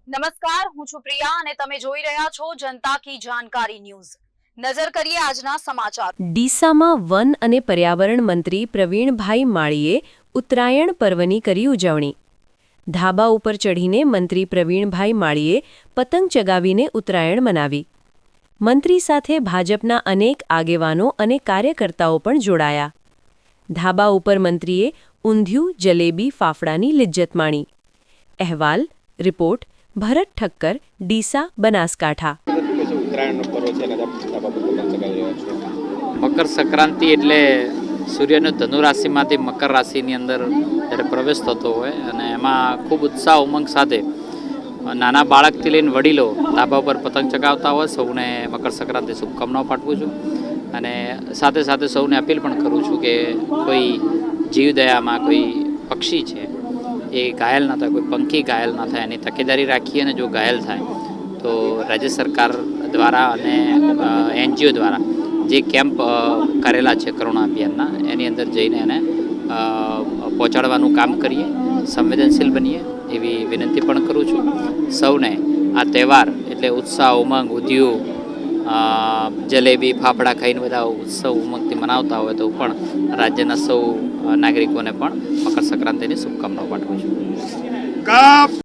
નમસ્કાર, હું છું પ્રિયા અને તમે જોઈ રહ્યા છો જનતા કી જાણકારી ન્યૂઝ। નજર કરીએ આજના સમાચાર। ડીસામાં વન અને પર્યાવરણ મંત્રી પ્રવીણભાઈ માળીએ ઉત્તરાયણ પર્વની કરી ઉજવણી। ધાબા ઉપર ચઢીને મંત્રી પ્રવીણભાઈ માળીએ પતંગ ચગાવીને ઉત્તરાયણ મનાવી। મંત્રી સાથે ભાજપના અનેક આગેવાનો અને કાર્યકર્તાઓ પણ જોડાયા। ધાબા ઉપર મંત્રીએ ઊંધિયું, જલેબી, ફાફડાની લિજ્જત માણી। અહેવાલ રિપોર્ટ ભરત ઠક્કર, ડીસા, બનાસકાંઠા। મકર સંક્રાંતિ એટલે સૂર્યનો ધનુ રાશિમાંથી મકર રાશિની અંદર જ્યારે પ્રવેશ થતો હોય અને એમાં ખૂબ ઉત્સાહ ઉમંગ સાથે નાના બાળકથી લઈને વડીલો ધાબા ઉપર પતંગ ચગાવતા હોય। સૌને મકર સંક્રાંતિ શુભકામનાઓ પાઠવું છું અને સાથે સાથે સૌને અપીલ પણ કરું છું કે કોઈ જીવદયામાં કોઈ પક્ષી છે એ ઘાયલ ના થાય, કોઈ પંખી ઘાયલ ના થાય એની તકેદારી રાખીએ અને જો ઘાયલ થાય તો રાજ્ય સરકાર દ્વારા અને એનજીઓ દ્વારા જે કેમ્પ કરેલા છે કરુણા અભિયાનના, એની અંદર જઈને એને પહોંચાડવાનું કામ કરીએ, સંવેદનશીલ બનીએ એવી વિનંતી પણ કરું છું। સૌને આ તહેવાર એટલે ઉત્સાહ ઉમંગ, ઊંધિયું, જલેબી, ફાફડા ખાઈને બધા ઉત્સવ ઉમંગથી મનાવતા હોય તો પણ રાજ્યના સૌ નાગરિકોને પણ મકર સંક્રાંતિની શુભકામનાઓ પાઠવું છું।